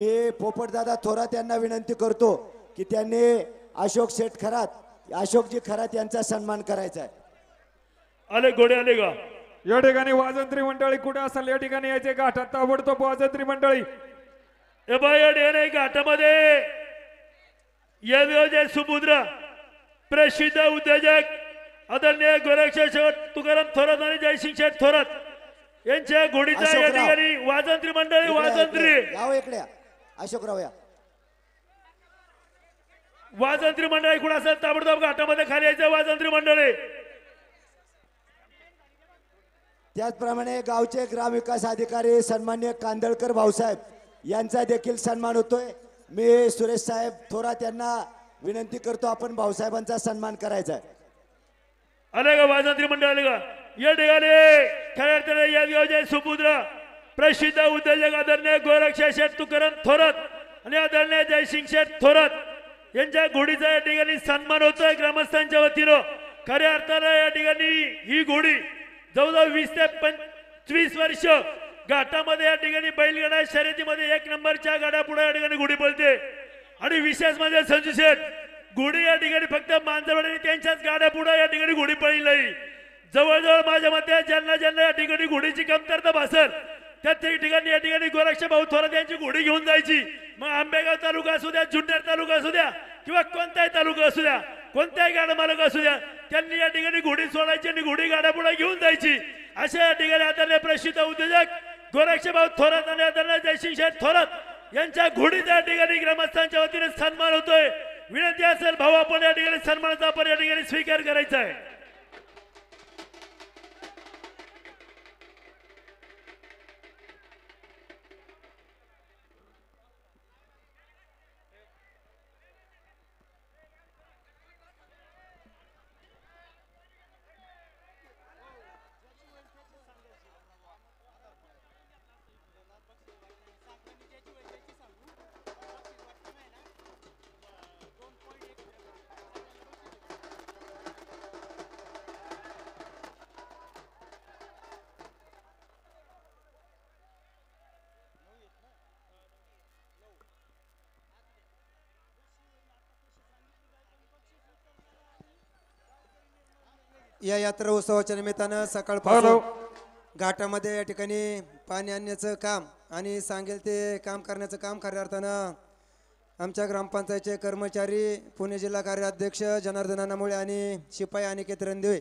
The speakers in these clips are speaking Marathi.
मी पोपटदादा थोरात यांना विनंती करतो की त्यांनी अशोक शेठ खरात अशोकजी खरात यांचा सन्मान करायचा आहे। आले घोडे आले का? या ठिकाणी वाजंत्री मंडळी कुठे असेल या ठिकाणी यायचे घाटात ताबडतोब वाजंत्री मंडळी ए बाई या ठिकाणी घाटामध्ये या विजय सुपुत्र प्रसिद्ध उद्योजक आदरणीय गोरक्षक तुकाराम थोरात आणि जयसिंग शेठ थोरात यांच्या घोडीचा या ठिकाणी वाजंत्री मंडळी वाजंत्री याव इकडे अशोकराव या वाजंत्री मंडळी कुठे असेल ताबडतोब घाटामध्ये खाली यायचं वाजंत्री मंडळी। त्याचप्रमाणे गावचे ग्रामविकास अधिकारी सन्मान्य कांदळकर भाऊसाहेब यांचा देखील सन्मान होतोय। मी सुरेश साहेब थोरात यांना विनंती करतो आपण भाऊसाहेबांचा सन्मान करायचा आहे। आले का वाजंत्री मंडळ आले का? या ठिकाणी खऱ्या अर्थाने या विजय सुपुत्र प्रसिद्ध उद्योजक आदरणीय गोरक्षक शेठ तुकाराम थोरात आणि आदरणीय जयसिंग शेठ थोरात यांच्या घोडीचा या ठिकाणी सन्मान होतोय ग्रामस्थांच्या वतीनं। खऱ्या अर्थाने या ठिकाणी ही घोडी जवळजवळ 20 ते 25 वर्ष घाटामध्ये या ठिकाणी बैलगाडा शर्यतीमध्ये 1 नंबरच्या गाड्या पुढे या ठिकाणी घोडी पळते आणि विशेष म्हणजे संजू शेठ घोडी या ठिकाणी फक्त मांजरवाडी त्यांच्याच गाड्या पुढे या ठिकाणी घोडी पळली नाही। जवळजवळ माझ्या मते ज्यांना ज्यांना या ठिकाणी घोडीची कमतरता भासेल त्या ठिकाणी या ठिकाणी गोरक्षक भाऊ थोरात यांची घोडी घेऊन जायची। मग आंबेगाव तालुका असू द्या जुन्नर तालुका असू द्या किंवा कोणताही तालुका असू द्या कोणत्याही गाडा मालक असू द्या त्यांनी या ठिकाणी घोडी सोडायची आणि घोडी गाड्या पुढे घेऊन जायची। अशा या ठिकाणी आदरणीय प्रसिद्ध उद्योजक गोरक्षक भाऊ थोरात आणि आदरणीय जयसिंग शेठ थोरात यांच्या घोडीचा या ठिकाणी ग्रामस्थांच्या वतीने सन्मान होतोय। विनंती असेल भाऊ आपण या ठिकाणी सन्मानाचा आपण या ठिकाणी स्वीकार करायचा आहे। या यात्रा उत्सवाच्या निमित्तानं सकाळपासून घाटामध्ये या ठिकाणी पाणी आणण्याचं काम आणि सांगेल ते काम करण्याचं काम खऱ्या अर्थानं आमच्या ग्रामपंचायतचे कर्मचारी पुणे जिल्हा कार्याध्यक्ष जनार्दन नामुळे आणि शिपाई अनिकेत रणदिवे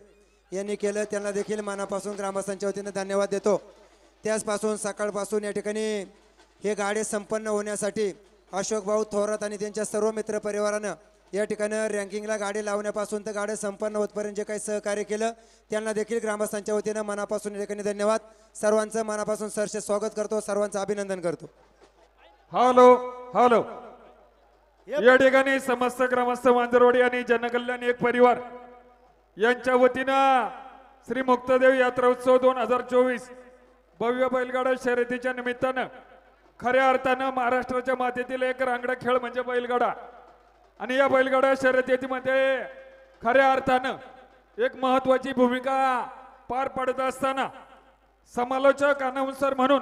यांनी केलं। त्यांना देखील मनापासून ग्रामस्थांच्या वतीनं धन्यवाद देतो। त्याचपासून सकाळपासून या ठिकाणी हे गाडे संपन्न होण्यासाठी अशोक भाऊ थोरात आणि त्यांच्या सर्व मित्र परिवारानं या ठिकाणी रँकिंगला गाडी लावण्यापासून तर गाडी संपन्न होतपर्यंत जे काही सहकार्य केलं त्यांना देखील ग्रामस्थांच्या वतीनं मनापासून या ठिकाणी धन्यवाद। सर्वांचं मनापासून सहर्ष स्वागत करतो, सर्वांचं अभिनंदन करतो। हॅलो हॅलो या ठिकाणी समस्त ग्रामस्थ मांजरवाडी आणि जनकल्याण एक परिवार यांच्या वतीनं श्री मुक्तदेव यात्रा उत्सव 2024 भव्य बैलगाडा शर्यतीच्या निमित्तानं खऱ्या अर्थानं महाराष्ट्राच्या मातीतील एक रांगडा खेळ म्हणजे बैलगाडा आणि या बैलगाडा शर्यतीमध्ये खऱ्या अर्थानं एक महत्वाची भूमिका पार पडत असताना समालोचक अनाउन्सर म्हणून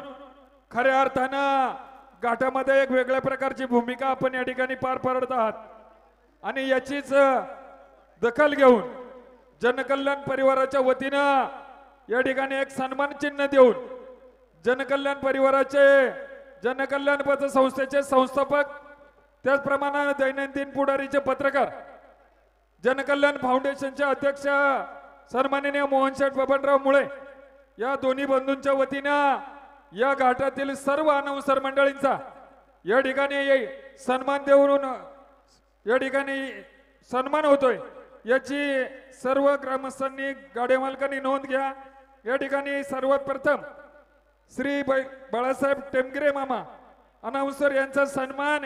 खऱ्या अर्थानं घाटामध्ये एक वेगळ्या प्रकारची भूमिका आपण या ठिकाणी पार पाडत आहात आणि याचीच दखल घेऊन जनकल्याण परिवाराच्या वतीनं या ठिकाणी एक सन्मान चिन्ह देऊन जनकल्याण परिवाराचे जनकल्याण पतसंस्थेचे संस्थापक त्याचप्रमाणे दैनंदिन पुढारीचे पत्रकार जनकल्याण फाउंडेशनचे अध्यक्ष सन्माननीय मोहन शेठ बबनराव मुळे या दोन्ही बंधूंच्या वतीनं या घाटातील सर्व अनाउन्सर मंडळींचा या ठिकाणी सन्मान देऊन या ठिकाणी सन्मान होतोय याची सर्व ग्रामस्थांनी गाडी मालकांनी नोंद घ्या। या ठिकाणी सर्वात प्रथम श्री बाळासाहेब टेमगिरे मामा अनाउन्सर यांचा सन्मान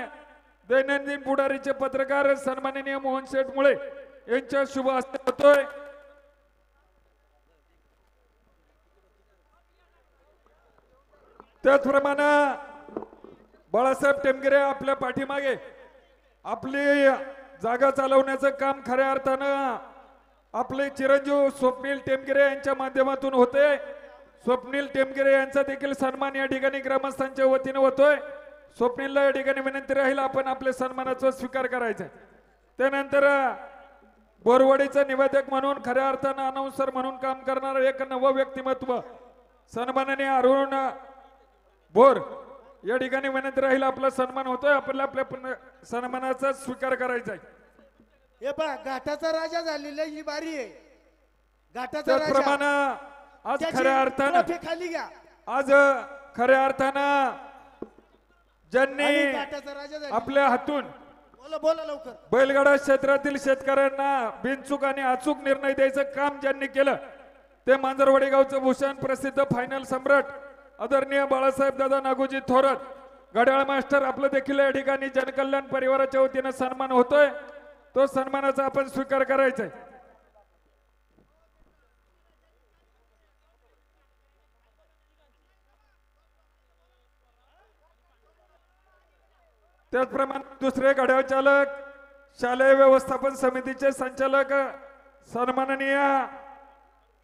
दैनंदिन पुढारीचे पत्रकार सन्माननीय मोहन शेठ मुळे यांच्या शुभ हस्ते होतोय। त्याचप्रमाणे बाळासाहेब टेमगिरे आपल्या पाठीमागे आपली जागा चालवण्याचं काम खऱ्या अर्थानं आपले चिरंजीव स्वप्नील टेमगिरे यांच्या माध्यमातून होते। स्वप्नील टेमगिरे यांचा देखील सन्मान या ठिकाणी ग्रामस्थांच्या वतीने होतोय। स्वप्नीलला या ठिकाणी विनंती राहील आपण आपल्या सन्मानाचा स्वीकार करायचा आहे. त्यानंतर बोरवडीचं निवेदक म्हणून खऱ्या अर्थानं अनाउन्सर म्हणून काम करणारं एक नवं व्यक्तिमत्व सन्माननीय अरुण बोर या ठिकाणी विनंती राहील आपला सन्मान होतोय आपल्याला आपल्या सन्मानाचा स्वीकार करायचा आहे. हे पहा घाटाचा राजा झालेला ही बारी आहे. घाटाचा त्याचप्रमाणे राजा आज त्याची खऱ्या अर्थानं ट्रॉफी खाली घ्या आज खऱ्या अर्थानं ज्यांनी आणि घाटाचा राजा झालेला. आपल्या हातून बोला बोला लवकर. बैलगाडा क्षेत्रातील शेतकऱ्यांना बिनचूक आणि अचूक निर्णय द्यायचं काम ज्यांनी केलं ते मांजरवाडी गावचं भूषण प्रसिद्ध फायनल सम्राट आदरणीय बाळासाहेब दादा नागोजी थोरात घड्याळ मास्टर आपलं देखील या ठिकाणी जनकल्याण परिवाराच्या वतीनं सन्मान होतोय. तो सन्मानाचा आपण स्वीकार करायचा आहे. त्याचप्रमाणे दुसरे घड्याळ चालक शालेय व्यवस्थापन समितीचे संचालक सन्माननीय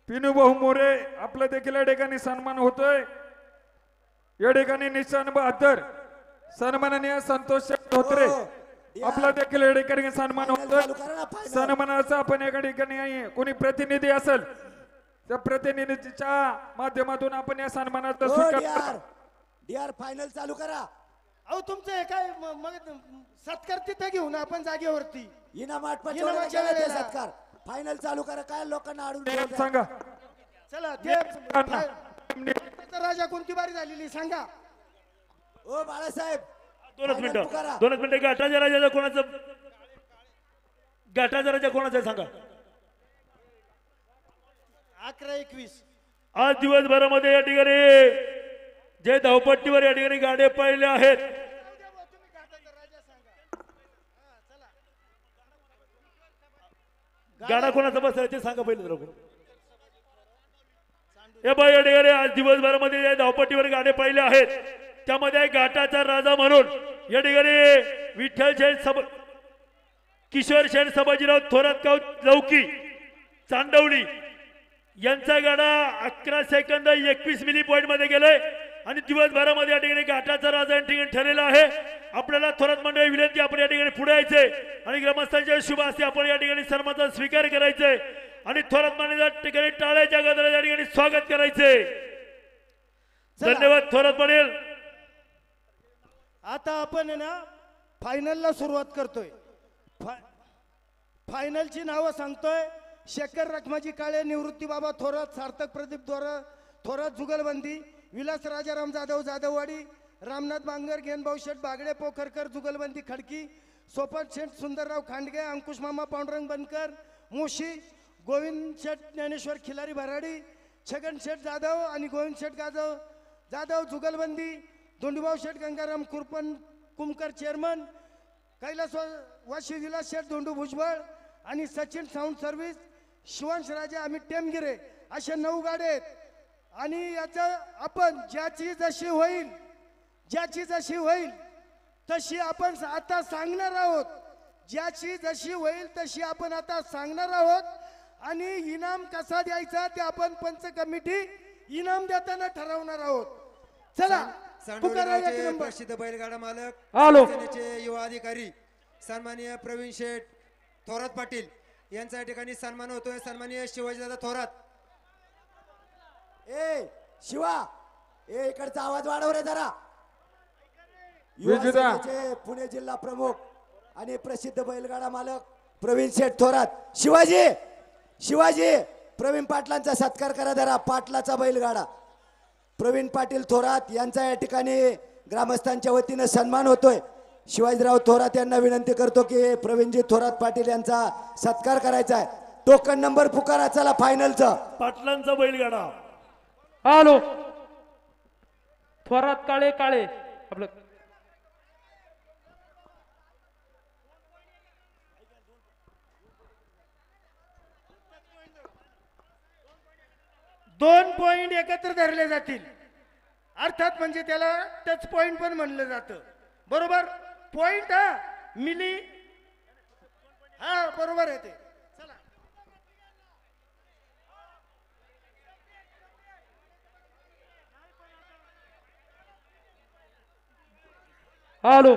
पिनू भाऊ मोरे आपलं देखील या ठिकाणी सन्मान होतोय. या ठिकाणी निशान बहादर सन्माननीय संतोष धोत्रे आपला देखील या ठिकाणी सन्मान होतोय. सन्मानाचा आपण एका ठिकाणी कोणी प्रतिनिधी असेल त्या प्रतिनिधीच्या माध्यमातून आपण या सन्मानाचा स्वीकार डीआर फायनल चालू करा. अहो तुमचं हे काय मग सत्कार तिथं घेऊन आपण जागेवरती इनामाट इनामाच्या वेळेला. सत्कार फायनल चालू करा. काय लोकांना अडून ठेवताय? सांगा. चला ते घाटाचा राजा कोणती बारी झालेली सांगा. ओ बाळासाहेब दोनच final पुकारा. मिनिटं दोनच मिनिटं. घाटाच्या राजाचा कोणाचं घाटाचा राजा कोणाचा आहे सांगा. 11-21 आज दिवसभरामध्ये या ठिकाणी जे धावपट्टीवर या ठिकाणी गाड्या पडले आहेत गाडा कोणाचा बसला ते सांगा पहिले जरा. हे बाई या ठिकाणी आज दिवसभरामध्ये जे धावपट्टीवर गाड्या पडले आहेत त्यामध्ये घाटाचा राजा म्हणून या ठिकाणी विठ्ठल शेठ किशोर शेठ संभाजीराव थोरातगाव लौकी चांदवली यांचा गाडा 11 सेकंद 21 मिली पॉइंट मध्ये गेलाय आणि दिवसभरामध्ये या ठिकाणी घाटाचा राजा या ठिकाणी ठरलेला आहे. आपल्याला थोरात मंडळी विनंती आपण या ठिकाणी पुढे यायचंय आणि ग्रामस्थांच्या शुभ हस्ते आपण या ठिकाणी सन्मानाचा स्वीकार करायचंय आणि थोरात मंडळीच्या ठिकाणी टाळ्याच्या गजरात या ठिकाणी स्वागत करायचंय. धन्यवाद थोरात मंडळ. आता आपण आहे ना फायनलला सुरुवात करतोय. फायनलची नावं सांगतोय. शेखर रखमाजी काळे, निवृत्ती बाबा थोरात, सार्थक प्रदीप थोरात जुगलबंदी, विलास राजाराम जाधव जाधववाडी, रामनाथ बांगर, गेनभाऊ शेठ बागडे पोखरकर जुगलबंदी खडकी, सोपन शेठ सुंदरराव खांडगे, अंकुश मामा पांडुरंग बनकर मुशी, गोविंद शेठ ज्ञानेश्वर खिलारी भराडी, छगन शेठ जाधव आणि गोविंद शेठ जाधव जुगलबंदी, धोंडूभाऊ शेठ गंगाराम कुमकर चेअरमन, कैलास वाशी विलास शेठ धोंडू भुजबळ आणि सचिन साऊंड सर्व्हिस, शिवांश राजा अमित टेमगिरे अशा 9 गाड्या आहेत. आणि याचं आपण ज्याची जशी होईल तशी आपण आता सांगणार आहोत. ज्याची जशी होईल तशी आपण आता सांगणार आहोत. आणि इनाम कसा द्यायचा ते आपण पंच कमिटी इनाम देताना ठरवणार आहोत. चला पुकारा एक नंबर. प्रसिद्ध बैलगाडा मालक हॅलो. सेनेचे युवा अधिकारी सन्माननीय प्रवीण शेठ थोरात पाटील यांच्या ठिकाणी सन्मान होतोय. सन्माननीय शिवाजीदादा थोरात. ए शिवा ए इकडचा आवाज वाढव रे जरा. विजेता. युवा सेनेचे पुणे जिल्हा प्रमुख आणि प्रसिद्ध बैलगाडा मालक प्रवीण शेठ थोरात. शिवाजी प्रवीण पाटलांचा सत्कार करा जरा. पाटलाचा बैलगाडा प्रवीण पाटील थोरात यांचा या ठिकाणी ग्रामस्थांच्या वतीनं सन्मान होतोय. शिवाजीराव थोरात यांना विनंती करतो की प्रवीणजी थोरात पाटील यांचा सत्कार करायचा आहे. टोकन नंबर पुकारा. चला फायनलचा पाटलांचा बैलगाडा. हॅलो. थोरात काळे आपलं 2 पॉइंट एकत्र धरले जातील. अर्थात म्हणजे त्याला टच पॉइंट पण म्हणलं जातं. बरोबर. पॉइंट मिली बरोबर आहे ते. चला हॅलो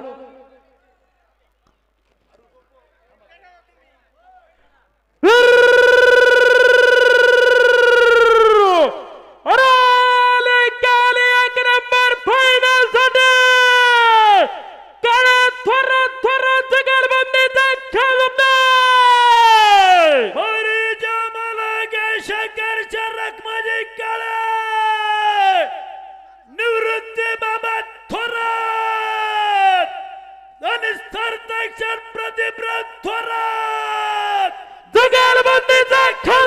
अरे निकाली एक नंबर फायनल साठी काळ्या थोरात थोरात जुगलबंदीचा खेळ मोरीच्या मालके शंकरच्या रखमाजी काळे निवृत्ती बाबा थोरात आणि स्थर्तक्षण प्रतिप्रत थोरात जुगलबंदीचा खेळ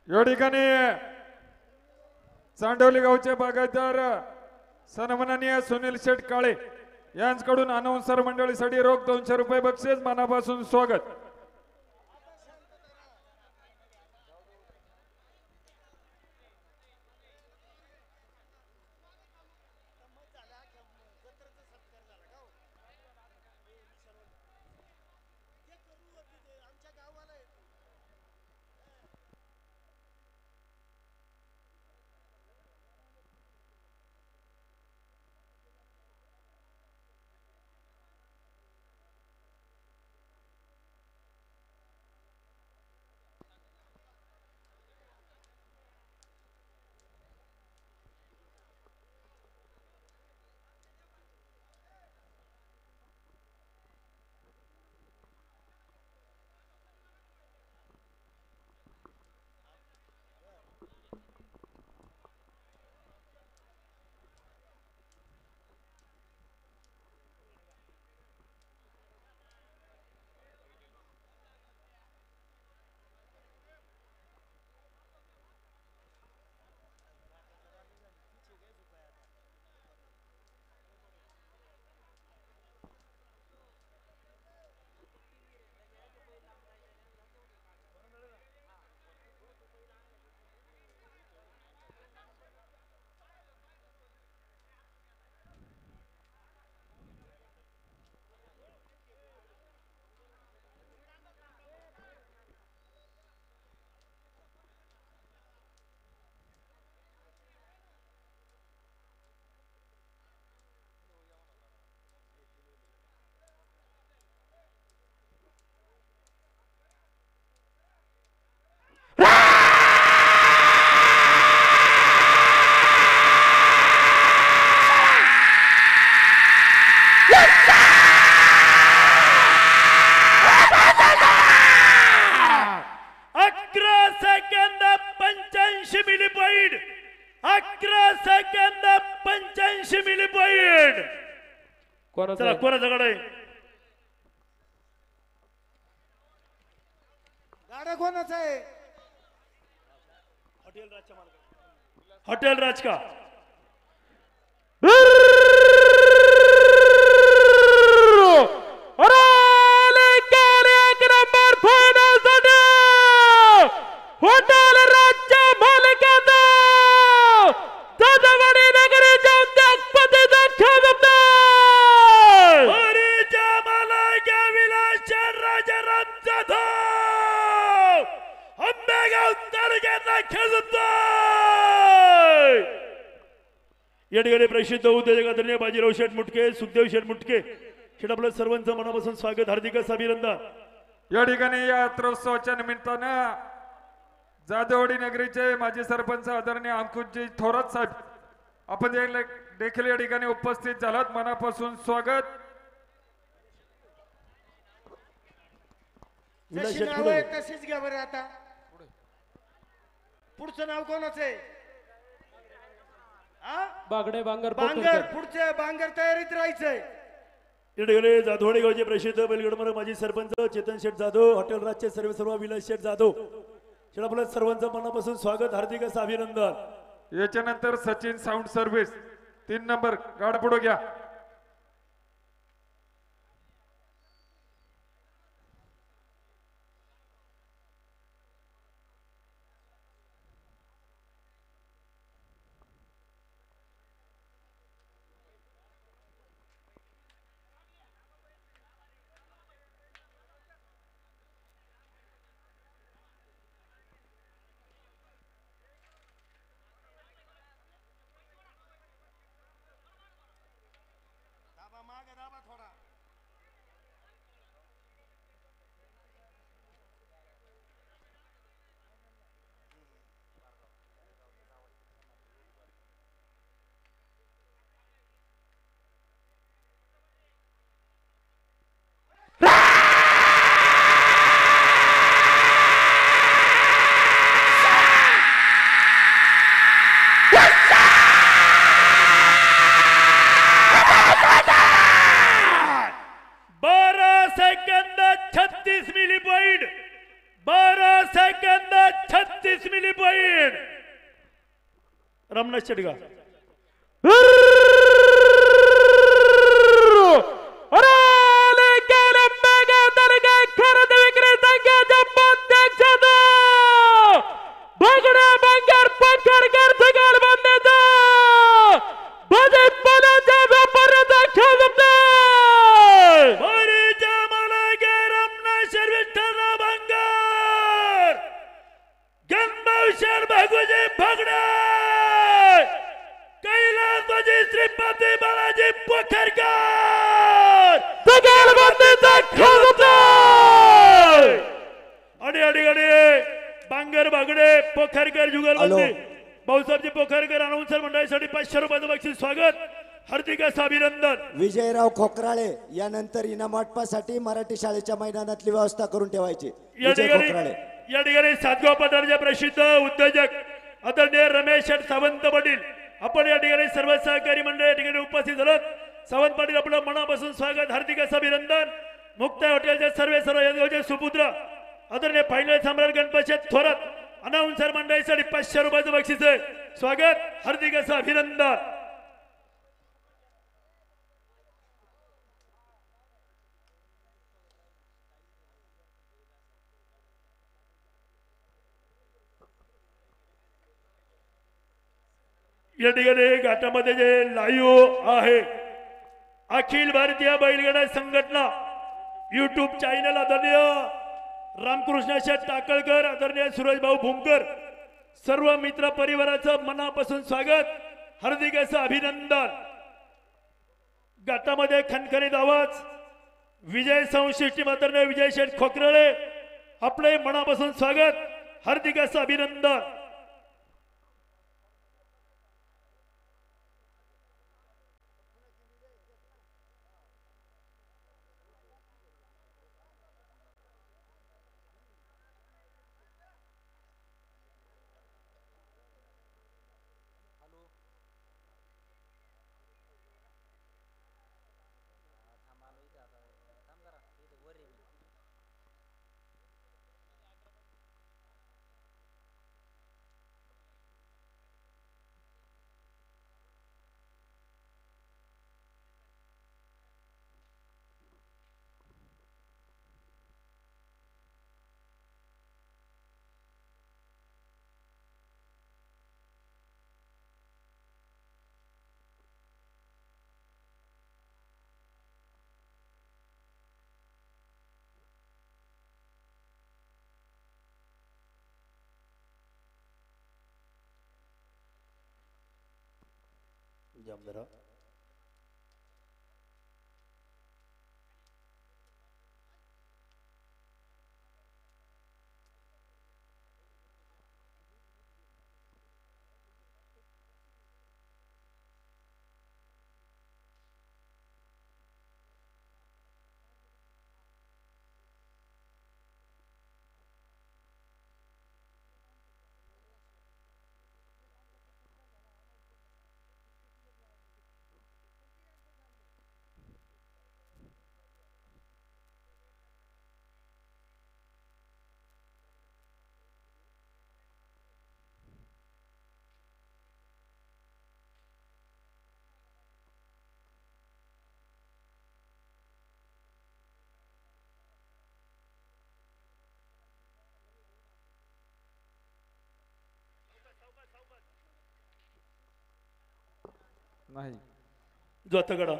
या ठिकाणी चांडवली गावचे बागायतदार सन्माननीय सुनील शेठ काळे यांच्याकडून अनाउन्सर मंडळीसाठी रोख 200 रुपये बक्षीस मनापासून स्वागत. चला कोणाचा गाडा आहे गाडा कोणाचा आहे हॉटेल राजका हॉटेल राजच्या मालकाचा दादावाडी नगरीच्या उद्योगपतीचा खेळ मोरीच्या मालके विलास राजाराम जाधव आंबेगाव तालुक्यातला खेळ या ठिकाणी प्रसिद्ध उद्योजक आदरणीय बाजीराव शेठ मुटके सुखदेव शेठ मुटके शेठ आपलं सर्वांचं मनापासून स्वागत हार्दिक अभिनंदन. या ठिकाणी या यात्रोत्सवाच्या निमित्तानं जाधववाडी नगरीचे माजी सरपंच आदरणीय अंकुशजी थोरात साहेब आपण देखील या ठिकाणी उपस्थित झालात मनापासून स्वागत. जशी नाव आहे तशीच घ्या बरं. आता पुढचं नाव कोणाचं आहे बागडे बांगर बांगर पुढचं बांगर तयारीत राहायचंय. या ठिकाणी जाधववाडी गावचे प्रसिद्ध बैलगडमर माजी सरपंच चेतन शेठ जाधव हॉटेल राजचे सर्व विलास शेठ जाधव शेठ आपलं सर्वांचं मनापासून स्वागत हार्दिक असं अभिनंदन. याच्यानंतर सचिन साऊंड सर्व्हिस 3 नंबर गाड पुढे घ्या. शेटगा खरेदी विक्री संघाच्या अध्यक्षात बगडे बंगर पखरकर जुगाल बंदीचा भाजीपाल्याच्या व्यापाऱ्याचा खेळ वारीच्या मालक रमणेश्वर विठ्ठलराव बंगर गणभाऊशेठ भागुजी भगडे कैलासवासी श्रीपती बालाजी पोखरकर जुगाल बंदीचा खेळ अडे अडे अडे बांगर बागडे पोखरकर जुगलबंदी भाऊसाहेबजी पोखरकर अनाउन्सर मंडळासाठी 500 रुपयाचं बक्षीस स्वागत हार्दिक असं अभिनंदन. विजयराव खोकराळे यानंतर इनाम वाटपासाठी मराठी शाळेच्या मैदानातली व्यवस्था करून ठेवायची. या विजय ठिकाणी खोकराळे या ठिकाणी सातगाव पठारचे प्रसिद्ध उद्योजक आदरणीय रमेश शेठ सावंत पाटील आपण या ठिकाणी सर्व सहकारी मंडळ या ठिकाणी उपस्थित झालात. सावंत पाटील आपलं मनापासून स्वागत हार्दिक असं अभिनंदन. मुक्ताई हॉटेलचे सर्व या सुपुत्र आदरणीय फायनल सम्राट गणपती थोरात अनाउन्सर मंडळासाठी 500 रुपयाचं बक्षीस आहे. स्वागत हार्दिक असं अभिनंदन. या ठिकाणी घाटामध्ये जे लाईव्ह आहे अखिल भारतीय बैलगाडा संघटना युट्यूब चॅनल आदरणीय रामकृष्ण शेठ टाकळकर आदरणीय सुरेश भाऊ भूमकर सर्व मित्र परिवाराचं मनापासून स्वागत हार्दिक असं अभिनंदन. घाटामध्ये खणखणीत आवाज विजय संशिष्टी आदरणीय विजय शेठ खोकराळे आपले मनापासून स्वागत हार्दिक असं अभिनंदन. जामदारा नाही जोतगडा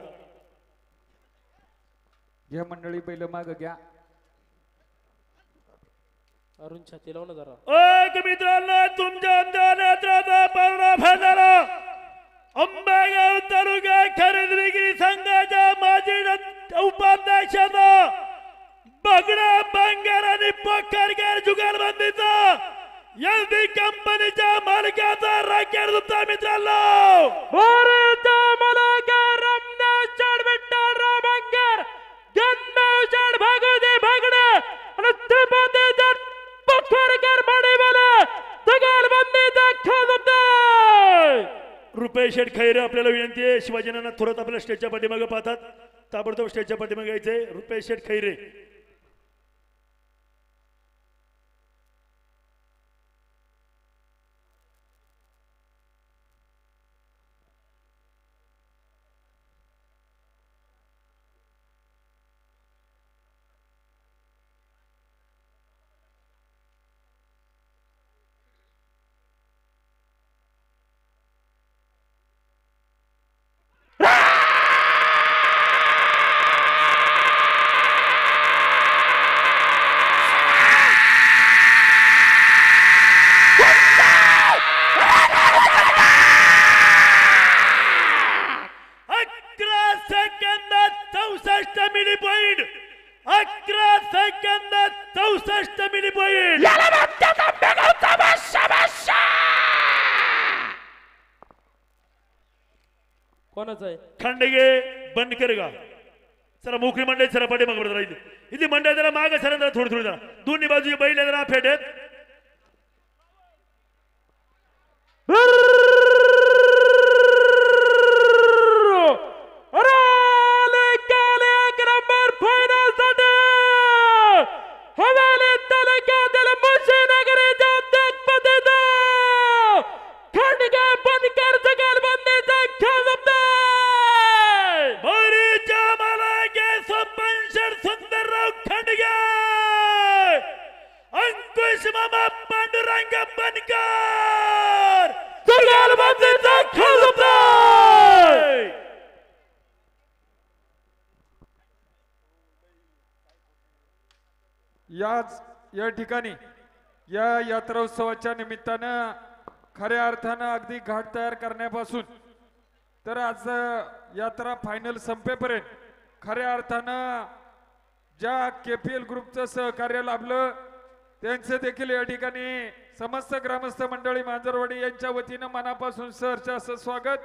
घ्या मंडळी बैल माग घ्या. अरुण छाती लावून जरा मित्रांनो तुमच्या आमच्या नेत्राचा पारणा फेडणारा अंबेगाव तालुका खरेदी विक्री संघाच्या माजी उपाध्यक्षाचा बगडा बंगार आणि पोखरकर जुगालबंदीचा एलबी कंपनीच्या मालकाचा राकेट सुद्धा मित्रांनो भारत मालक रमणेश्वर विठ्ठलराव बंगर गणभाऊशेठ भागुजी भगडे आणि श्रीपती पोखरकर माडीवाला जुगालबंदीचा खेळ रुपेश शेठ खैरे आपल्याला विनंती आहे. शिवाजीनाना थोरात आपल्या स्टेजच्या पाठीमागे पाहतात. ताबडतोब स्टेजच्या पाठीमागे यायचे. रुपेश शेठ खैरे कोणाचं आहे खांडेगे बनकर का चला मोकळी मंडळी चला पाठी मग राहील इथे मंडळ जरा माग सर थोडी थोडी जरा दोन्ही बाजूची बैल जरा फेटेत सुंदरराव खांडगे अंकुश मामा पांडुरंग बनकर या ठिकाणी या यात्रोत्सवाच्या निमित्तानं खऱ्या अर्थानं अगदी घाट तयार करण्यापासून तर आज यात्रा फायनल संपेपर्यंत खऱ्या अर्थानं ज्या केपीएल ग्रुपचं सहकार्य लाभलं त्यांचे देखील या ठिकाणी समस्त ग्रामस्थ मंडळी मांजरवाडी यांच्या वतीनं मनापासून सहर्ष असं स्वागत.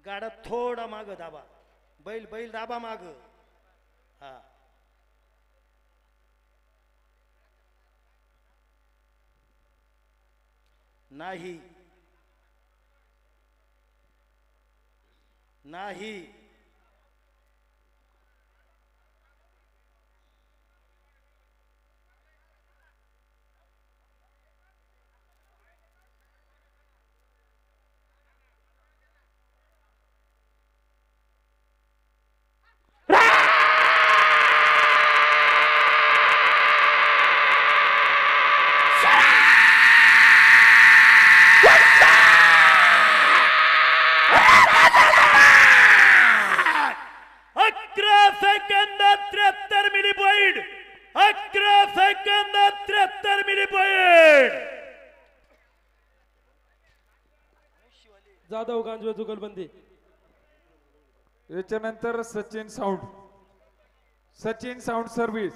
गाडा थोडा माग दाबा बैल बैल दाबा माग हा नाही नाही जाधव गांजवे जुगलबंदी. याच्यानंतर सचिन साऊंड सर्व्हिस.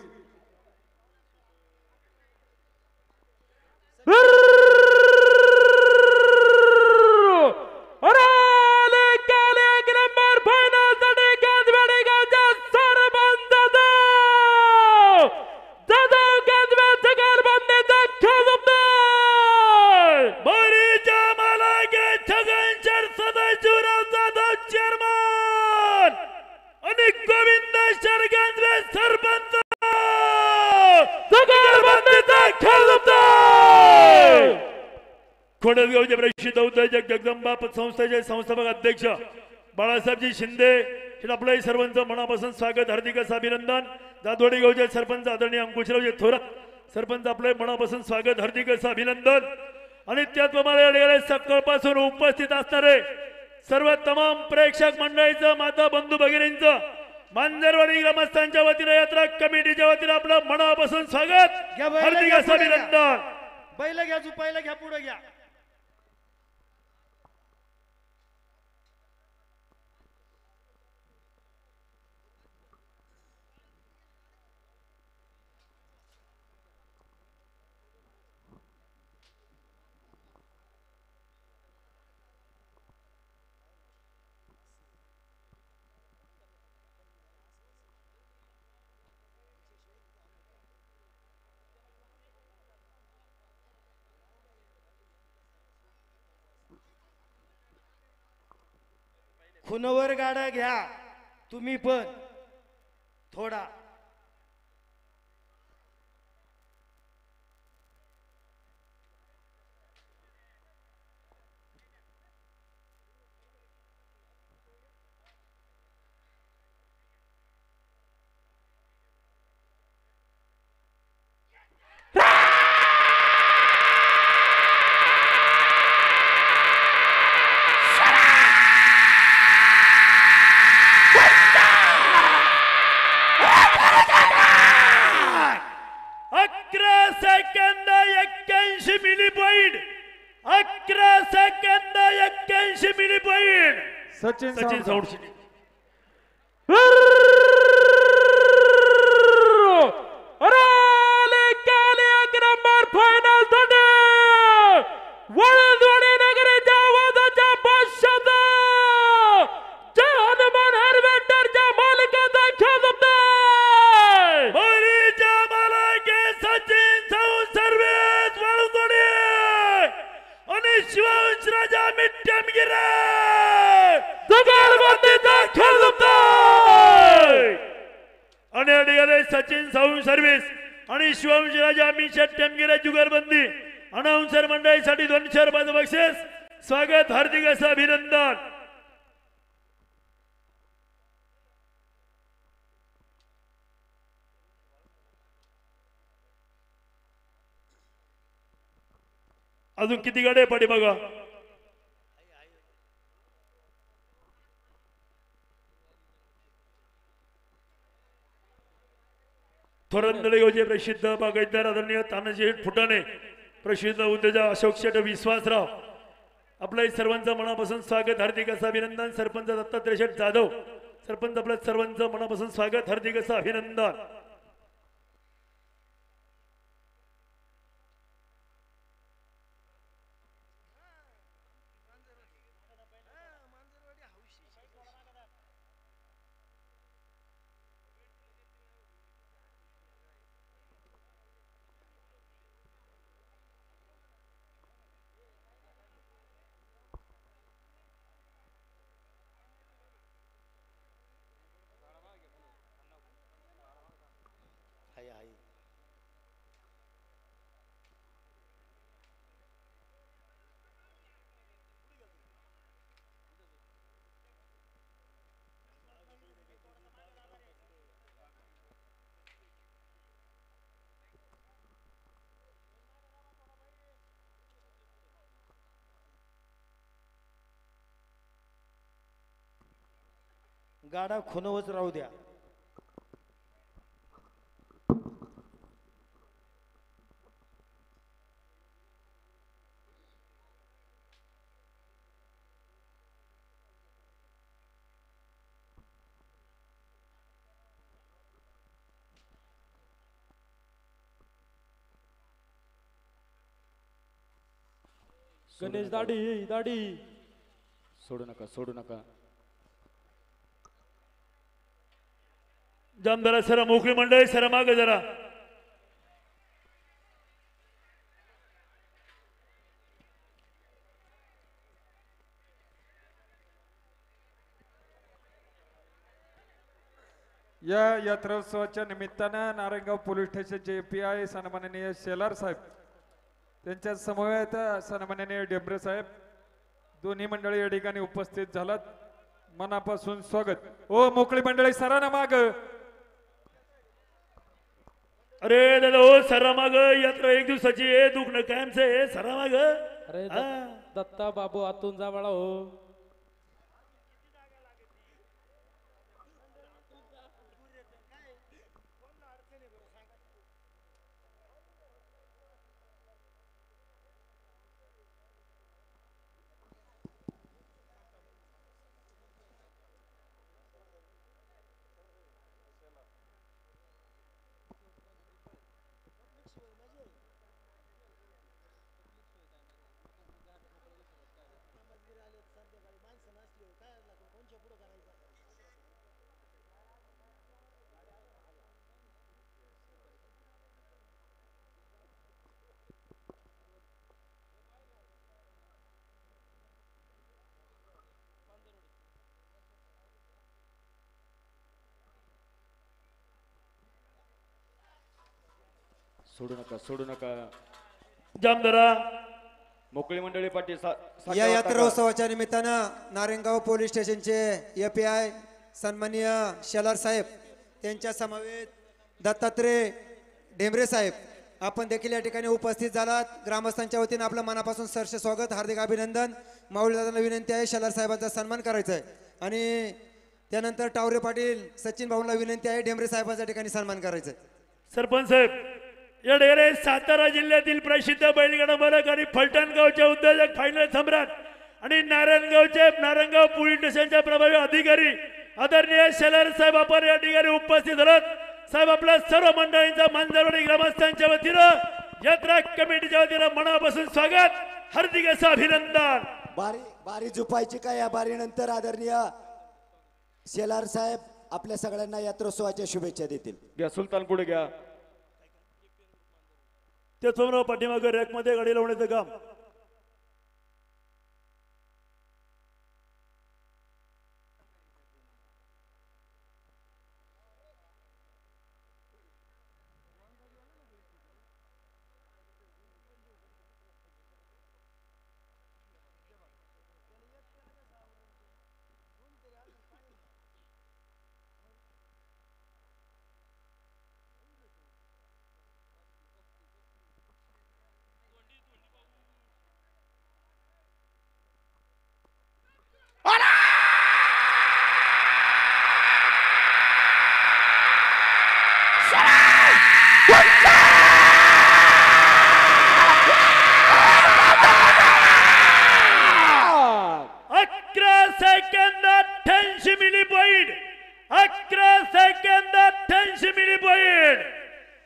खोडदगावचे प्रसिद्ध उद्योजक जगदंबा संस्थेचे संस्थापक अध्यक्ष बाळासाहेबजी शिंदे हे आपल्याही सर्वांचं मनापासून स्वागत हार्दिक असं अभिनंदन. दादोडी गावचे सरपंच आदरणीय अंकुशरावजी थोरात सरपंच आपले मनापासून स्वागत हार्दिक असं अभिनंदन. आणि त्याचप्रमाणे या ठिकाणी सकाळपासून उपस्थित असणारे सर्व तमाम प्रेक्षक मंडळीचं माता बंधू भगिनींचं मांजरवाडी ग्रामस्थांच्या वतीने यात्रा कमिटीच्या वतीने आपलं मनापासून स्वागत हार्दिक असं अभिनंदन. बैल घ्या झुपायला घ्या पुढे घ्या. खुनवर गाडा घ्या तुम्ही पण थोडा. सेकंद 81 मिली पॉइंट सचिन सचिन सावंत. सावंत. एक नंबर फायनल साठी वळदवाडी नगरीच्या आवाजाच्या बादशाह हनुमान हरवेटरच्या मालकाचा खेळ बळीच्या मालके सचिन सावंत सर्वेत वळदवाडी आणि शिवांश राजा मिट्टमगिरे जुगलबंदीचा खेळ आणि या ठिकाणी सचिन सावंत सर्व्हिस आणि शिवांश राजा मिट्टमगिरे जुगलबंदी अनाउन्सर मंडळीसाठी 200 रुपयाचं बक्षीस स्वागत हार्दिक असं अभिनंदन. अजून किती गाड्या पाठी बघा. थोरंदळे प्रसिद्ध बागायतदार आदरणीय तानाजी फुटाणे, प्रसिद्ध उद्योजक अशोक शेठ विश्वासराव, आपल्या सर्वांचं मनापासून स्वागत हार्दिक असं अभिनंदन. सरपंच दत्तात्रय शेठ जाधव, सरपंच आपल्या सर्वांचं मनापासून स्वागत हार्दिक असं अभिनंदन. गाडा खुनवच राहू द्या. गणेश दाढी दाढी सोडू नका सोडू नका. जामदारा सर मोकळी मंडळी सर मागे जरा. या यात्रोत्सवाच्या निमित्तानं नारायणगाव पोलीस स्टेशनचे API सन्माननीय शेलार साहेब, त्यांच्या समवेत सन्माननीय डेंबरे साहेब, दोन्ही मंडळी या ठिकाणी उपस्थित झालात. मनापासून स्वागत. ओ मोकळी मंडळी सरांना माग. अरे दादा हो सरा माग, यात्रा एक दिवसाची आहे, दुखणं कायमचं आहे, सरा माग. अरे दत्ता बाबू आतून जा बाळा हो. सोडू नका सोडू नका. जामदारा मोकळी मंडळी पाठी या यात्रोत्सवाच्या निमित्तानं नारायणगाव पोलीस स्टेशनचे API सन्माननीय शेलार साहेब, त्यांच्या समवेत दत्तात्रय डेंबरे साहेब, आपण देखील या ठिकाणी उपस्थित झालात. ग्रामस्थांच्या वतीनं आपलं मनापासून सहर्ष स्वागत, हार्दिक अभिनंदन. माऊली दादांना विनंती आहे शेलार साहेबांचा सन्मान करायचा आहे. आणि त्यानंतर टावरे पाटील सचिन भाऊंना विनंती आहे डेंबरे साहेबांच्या ठिकाणी सन्मान करायचा आहे. सरपंच साहेब या ठिकाणी सातारा जिल्ह्यातील प्रसिद्ध बैलगाडा मालक आणि फलटण गावचे उद्योजक फायनल सम्राट आणि नारायणगाव पोलीस स्टेशनचे प्रभावी अधिकारी आदरणीय शेलार साहेब आपण या ठिकाणी उपस्थित आहात साहेब आपल्या सर्व मंडळींचा मांजरवाडी ग्रामस्थांच्या वतीनं यात्रा कमिटीच्या वतीनं मनापासून स्वागत हार्दिक असं अभिनंदन बारी झुपायची का या बारीनंतर आदरणीय शेलार साहेब आपल्या सगळ्यांना यात्रोत्सवाच्या शुभेच्छा देतील. घ्या सुलतान पुढे घ्या. ते समोर पाठीमागे रॅकमध्ये गाडी लावण्याचं काम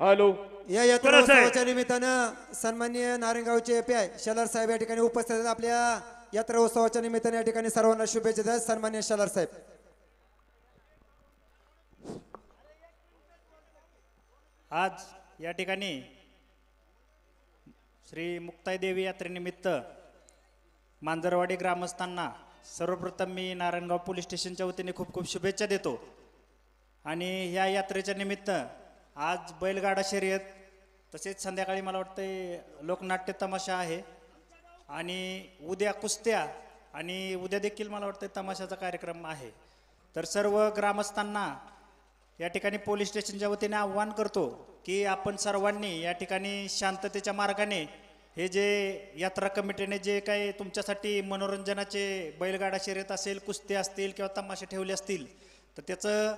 हॅलो. या यात्रा उत्सवाच्या निमित्तानं सन्माननीय नारायणगावचे एपीआय शेलार साहेब या ठिकाणी उपस्थित आहेत. आपल्या यात्रा उत्सवाच्या निमित्ताने या ठिकाणी सर्वांना शुभेच्छा द्या. सन्माननीय शेलार साहेब. आज या ठिकाणी श्री मुक्ताई देवी यात्रेनिमित्त मांजरवाडी ग्रामस्थांना सर्वप्रथम मी नारायणगाव पोलीस स्टेशनच्या वतीने खूप खूप शुभेच्छा देतो. आणि ह्या यात्रेच्या निमित्त आज बैलगाडा शर्यत तसेच संध्याकाळी मला वाटते लोकनाट्य तमाशा आहे आणि उद्या कुस्त्या आणि उद्या देखील मला वाटतं तमाशाचा कार्यक्रम आहे. तर सर्व ग्रामस्थांना या ठिकाणी पोलीस स्टेशनच्या वतीने आव्हान करतो की आपण सर्वांनी या ठिकाणी शांततेच्या मार्गाने हे जे यात्रा कमिटीने जे काही तुमच्यासाठी मनोरंजनाचे बैलगाडा शर्यत असेल, कुस्ती असतील किंवा तमाशे ठेवले असतील तर त्याचं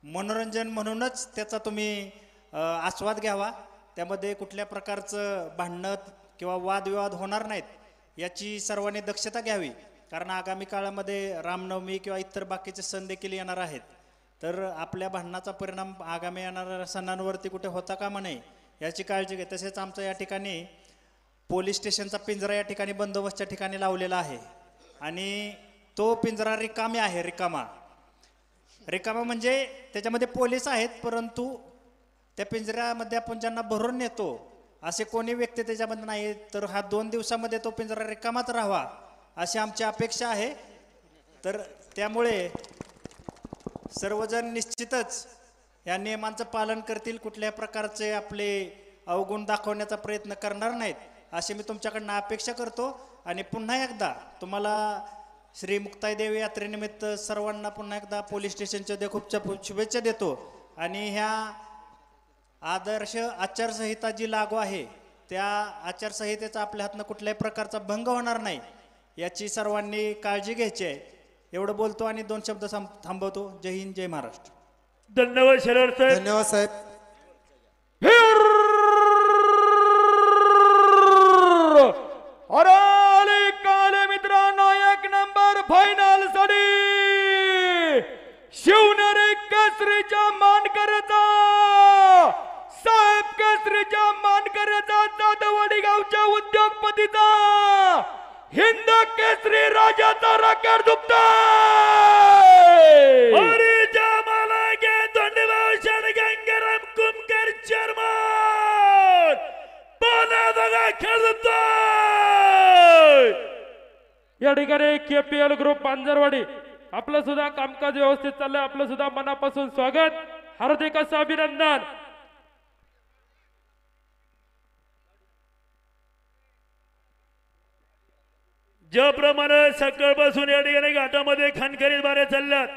मनोरंजन म्हणूनच त्याचा तुम्ही आस्वाद घ्यावा. त्यामध्ये कुठल्या प्रकारचं भांडण किंवा वादविवाद होणार नाहीत याची सर्वांनी दक्षता घ्यावी. कारण आगामी काळामध्ये रामनवमी किंवा इतर बाकीचे सण देखील येणार आहेत. तर आपल्या भांडणाचा परिणाम आगामी येणाऱ्या सणांवरती कुठे होता कामा नये याची काळजी घ्या. तसेच आमचं या ठिकाणी पोलीस स्टेशनचा पिंजरा या ठिकाणी बंदोबस्तच्या ठिकाणी लावलेला आहे आणि तो पिंजरा रिकामी आहे. रिकामा म्हणजे त्याच्यामध्ये पोलीस आहेत परंतु त्या पिंजऱ्यामध्ये आपण ज्यांना भरून नेतो असे कोणी व्यक्ती त्याच्यामध्ये नाही. तर हा 2 दिवसामध्ये तो पिंजरा रिकामाच राहावा अशी आमची अपेक्षा आहे. तर त्यामुळे सर्वजण निश्चितच या नियमांचं पालन करतील, कुठल्या प्रकारचे आपले अवगुण दाखवण्याचा प्रयत्न करणार नाहीत अशी मी तुमच्याकडनं अपेक्षा करतो. आणि पुन्हा एकदा तुम्हाला श्री मुक्ताई देवी यात्रेनिमित्त सर्वांना पुन्हा एकदा पोलीस स्टेशनच्या खूप शुभेच्छा देतो. आणि ह्या आदर्श आचारसंहिता जी लागू आहे त्या आचारसंहितेचा आपल्या हातनं कुठल्याही प्रकारचा भंग होणार नाही याची सर्वांनी काळजी घ्यायची आहे. एवढं बोलतो आणि 2 शब्द थांबवतो. जय हिंद, जय महाराष्ट्र. धन्यवाद शेलार साहेब. धन्यवाद साहेब. अरे काले मित्रांनो, 1 नंबर फायनल साठी शिवनेरी केसरीच्या मानकऱ्याचा साहेब केसरीच्या मानकऱ्याचा जाधववाडी गावच्या उद्योगपतीचा हिंद केसरी राजाचा राकेट दुपता अरे जामाला गे धन्यवाद गंगाराम कुमकर चेअरमन बोला बघा खेळतो. या ठिकाणी केपीएल ग्रुप मांजरवाडी आपलं सुद्धा कामकाज व्यवस्थित चाललंय. आपलं सुद्धा मनापासून स्वागत, हार्दिक असं अभिनंदन. ज्याप्रमाणे सकाळपासून या ठिकाणी घाटामध्ये खणखरीत बारे चालल्यात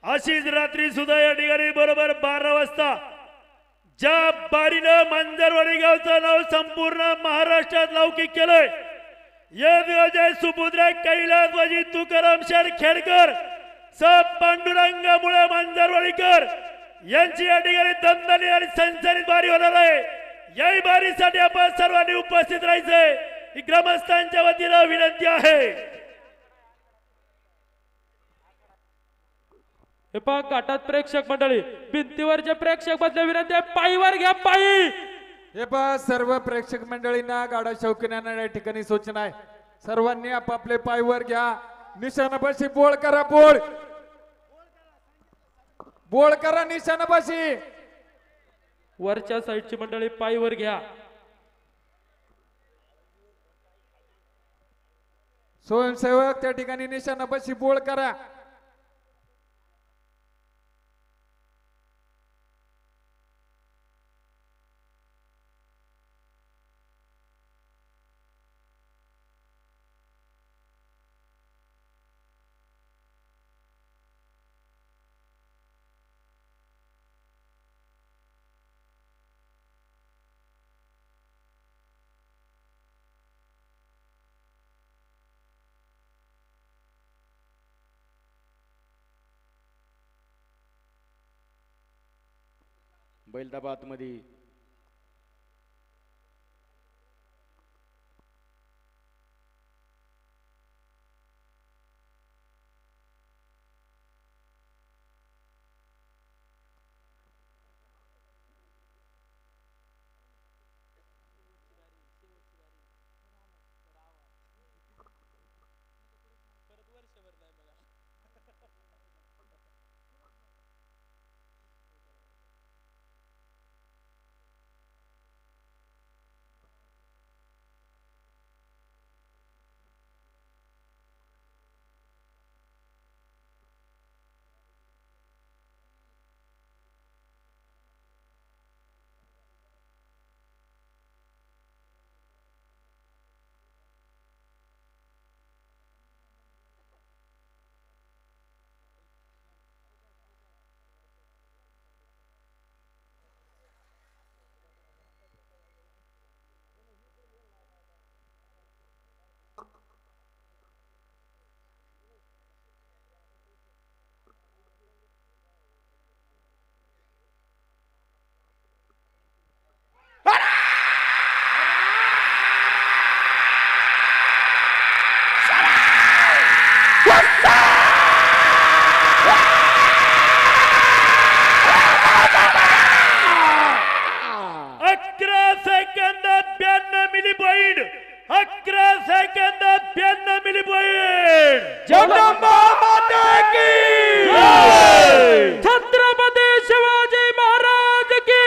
अशीच रात्री सुद्धा या ठिकाणी बरोबर 12 वाजता ज्या बारीनं मांजरवाडी गावचं नाव संपूर्ण महाराष्ट्रात लौकिक केलंय यज्ञ सुपुत्र कैलासवाजी तुकाराम शेर खेडकर सब पांडुरंगामुळे मांजरवाडीकर यांची या ठिकाणी दणदणी आणि सणसणीत बारी होणार आहे. याही बारीसाठी आपण सर्वांनी उपस्थित राहायचंय ही ग्रामस्थांच्या वतीनं विनंती आहे. हे पहा घाटात प्रेक्षक मंडळी, भिंतीवरचे प्रेक्षक बदल्या विनंती आहे, पायीवर घ्या पायी. हे पहा सर्व प्रेक्षक मंडळींना गाडा शौकीनांना या ठिकाणी सूचना आहे, सर्वांनी आपापले पायवर घ्या. निशाणापाशी बोळ करा, बोळ करा निशाणापाशी. वरच्या साईडची मंडळी पायीवर घ्या. स्वयंसेवक त्या ठिकाणी निशाणापाशी बोळ करा. बैलदाबा आतमध्ये. छत्रपती शिवाजी महाराज की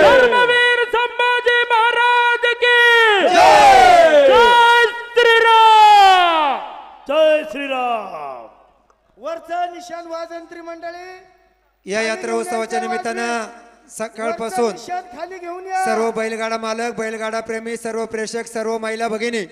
धर्मवीर संभाजी महाराज की जय श्रीराम. जय श्रीराम. वरचं निशाण वाजंत्री मंडळी या यात्रा उत्सवाच्या निमित्तानं सकाळपासून निशाण खाली घेऊन या. सर्व बैलगाडा मालक, बैलगाडा प्रेमी, सर्व प्रेक्षक, सर्व महिला भगिनी